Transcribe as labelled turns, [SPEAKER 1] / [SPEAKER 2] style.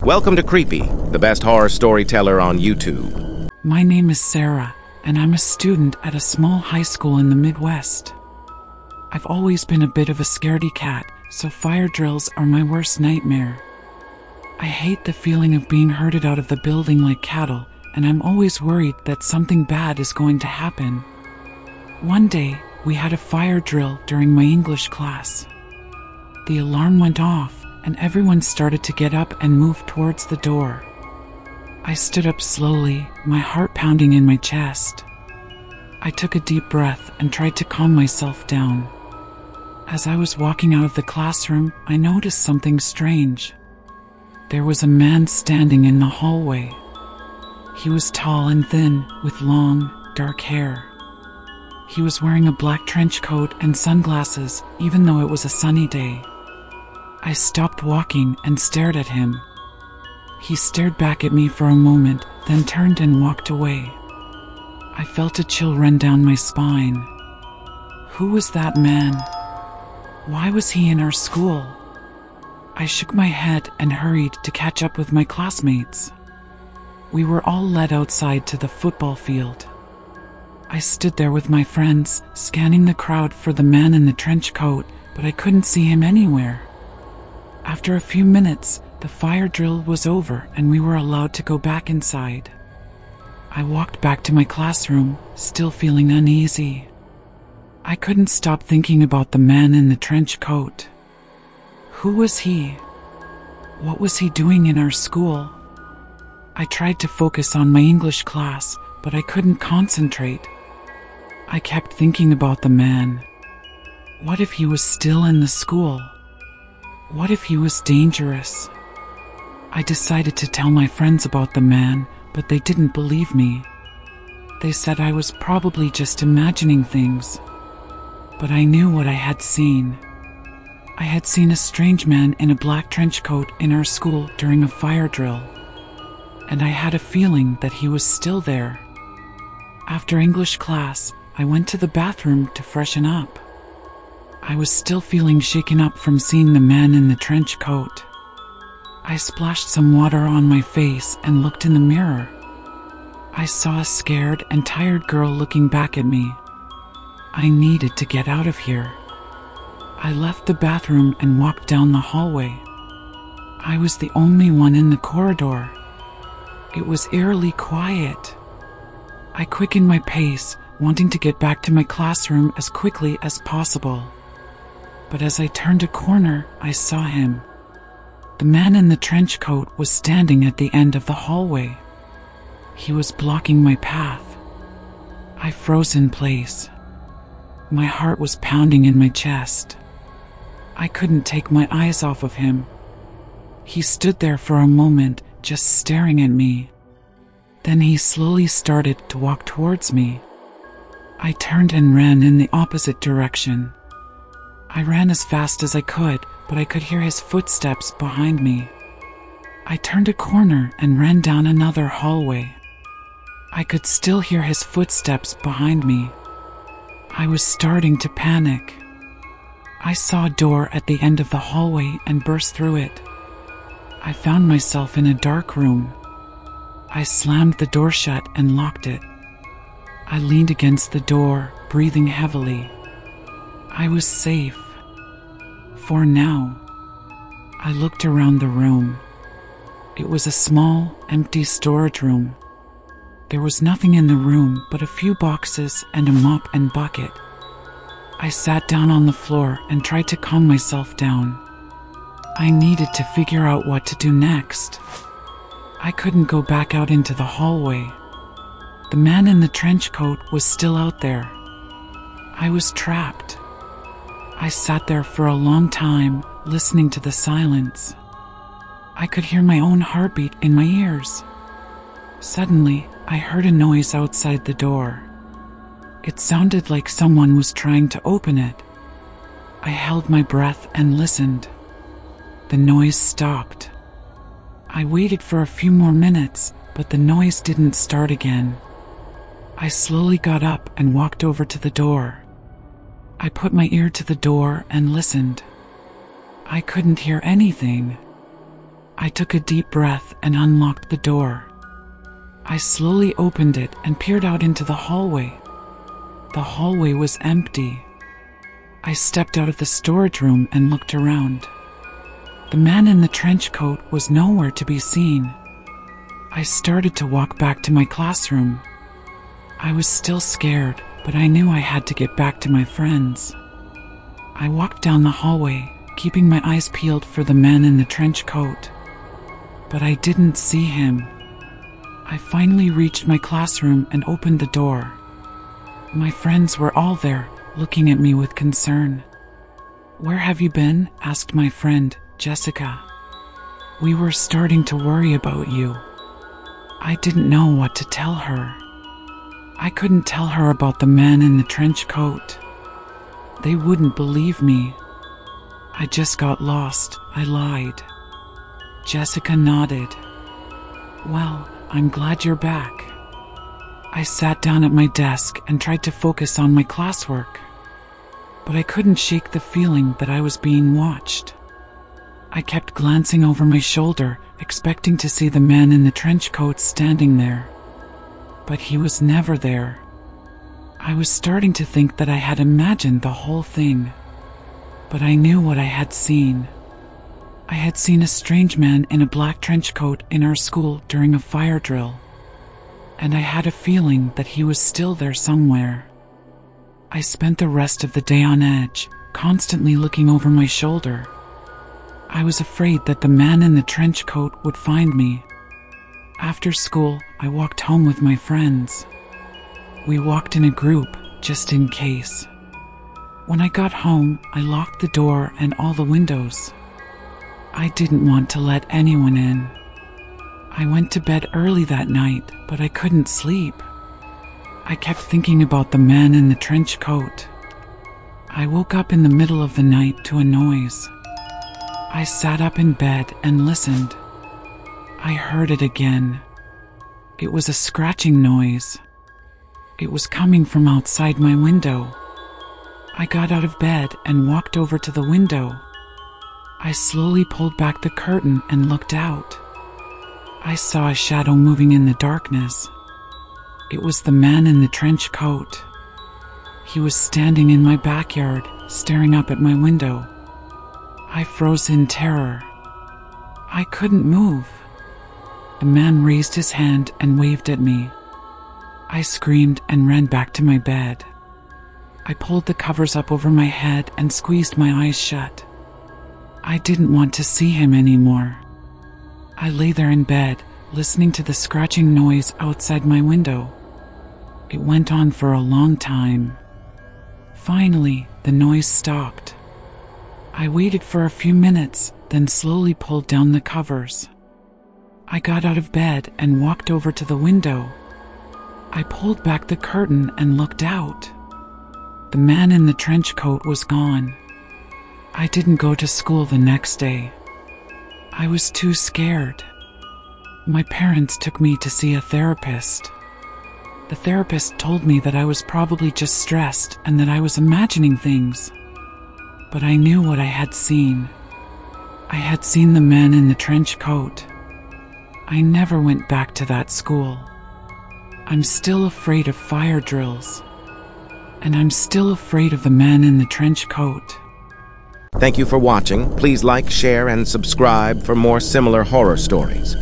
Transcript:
[SPEAKER 1] Welcome to Creepy, the best horror storyteller on YouTube.
[SPEAKER 2] My name is Sarah, and I'm a student at a small high school in the Midwest. I've always been a bit of a scaredy cat, so fire drills are my worst nightmare. I hate the feeling of being herded out of the building like cattle, and I'm always worried that something bad is going to happen. One day, we had a fire drill during my English class. The alarm went off, and everyone started to get up and move towards the door. I stood up slowly, my heart pounding in my chest. I took a deep breath and tried to calm myself down. As I was walking out of the classroom, I noticed something strange. There was a man standing in the hallway. He was tall and thin, with long, dark hair. He was wearing a black trench coat and sunglasses, even though it was a sunny day. I stopped walking and stared at him. He stared back at me for a moment, then turned and walked away. I felt a chill run down my spine. Who was that man? Why was he in our school? I shook my head and hurried to catch up with my classmates. We were all led outside to the football field. I stood there with my friends, scanning the crowd for the man in the trench coat, but I couldn't see him anywhere. After a few minutes, the fire drill was over and we were allowed to go back inside. I walked back to my classroom, still feeling uneasy. I couldn't stop thinking about the man in the trench coat. Who was he? What was he doing in our school? I tried to focus on my English class, but I couldn't concentrate. I kept thinking about the man. What if he was still in the school? What if he was dangerous? I decided to tell my friends about the man, but they didn't believe me. They said I was probably just imagining things. But I knew what I had seen. I had seen a strange man in a black trench coat in our school during a fire drill. And I had a feeling that he was still there. After English class, I went to the bathroom to freshen up. I was still feeling shaken up from seeing the man in the trench coat. I splashed some water on my face and looked in the mirror. I saw a scared and tired girl looking back at me. I needed to get out of here. I left the bathroom and walked down the hallway. I was the only one in the corridor. It was eerily quiet. I quickened my pace, wanting to get back to my classroom as quickly as possible. But as I turned a corner, I saw him. The man in the trench coat was standing at the end of the hallway. He was blocking my path. I froze in place. My heart was pounding in my chest. I couldn't take my eyes off of him. He stood there for a moment, just staring at me. Then he slowly started to walk towards me. I turned and ran in the opposite direction. I ran as fast as I could, but I could hear his footsteps behind me. I turned a corner and ran down another hallway. I could still hear his footsteps behind me. I was starting to panic. I saw a door at the end of the hallway and burst through it. I found myself in a dark room. I slammed the door shut and locked it. I leaned against the door, breathing heavily. I was safe. For now. I looked around the room. It was a small, empty storage room. There was nothing in the room but a few boxes and a mop and bucket. I sat down on the floor and tried to calm myself down. I needed to figure out what to do next. I couldn't go back out into the hallway. The man in the trench coat was still out there. I was trapped. I sat there for a long time, listening to the silence. I could hear my own heartbeat in my ears. Suddenly, I heard a noise outside the door. It sounded like someone was trying to open it. I held my breath and listened. The noise stopped. I waited for a few more minutes, but the noise didn't start again. I slowly got up and walked over to the door. I put my ear to the door and listened. I couldn't hear anything. I took a deep breath and unlocked the door. I slowly opened it and peered out into the hallway. The hallway was empty. I stepped out of the storage room and looked around. The man in the trench coat was nowhere to be seen. I started to walk back to my classroom. I was still scared, but I knew I had to get back to my friends. I walked down the hallway, keeping my eyes peeled for the man in the trench coat. But I didn't see him. I finally reached my classroom and opened the door. My friends were all there, looking at me with concern. "Where have you been?" asked my friend, Jessica. "We were starting to worry about you." I didn't know what to tell her. I couldn't tell her about the man in the trench coat. They wouldn't believe me. "I just got lost," I lied. Jessica nodded. "Well, I'm glad you're back." I sat down at my desk and tried to focus on my classwork. But I couldn't shake the feeling that I was being watched. I kept glancing over my shoulder, expecting to see the man in the trench coat standing there. But he was never there. I was starting to think that I had imagined the whole thing. But I knew what I had seen. I had seen a strange man in a black trench coat in our school during a fire drill. And I had a feeling that he was still there somewhere. I spent the rest of the day on edge, constantly looking over my shoulder. I was afraid that the man in the trench coat would find me. After school, I walked home with my friends. We walked in a group, just in case. When I got home, I locked the door and all the windows. I didn't want to let anyone in. I went to bed early that night, but I couldn't sleep. I kept thinking about the man in the trench coat. I woke up in the middle of the night to a noise. I sat up in bed and listened. I heard it again. It was a scratching noise. It was coming from outside my window. I got out of bed and walked over to the window. I slowly pulled back the curtain and looked out. I saw a shadow moving in the darkness. It was the man in the trench coat. He was standing in my backyard, staring up at my window. I froze in terror. I couldn't move. The man raised his hand and waved at me. I screamed and ran back to my bed. I pulled the covers up over my head and squeezed my eyes shut. I didn't want to see him anymore. I lay there in bed, listening to the scratching noise outside my window. It went on for a long time. Finally, the noise stopped. I waited for a few minutes, then slowly pulled down the covers. I got out of bed and walked over to the window. I pulled back the curtain and looked out. The man in the trench coat was gone. I didn't go to school the next day. I was too scared. My parents took me to see a therapist. The therapist told me that I was probably just stressed and that I was imagining things. But I knew what I had seen. I had seen the man in the trench coat. I never went back to that school. I'm still afraid of fire drills. And I'm still afraid of the man in the trench coat.
[SPEAKER 1] Thank you for watching. Please like, share, and subscribe for more similar horror stories.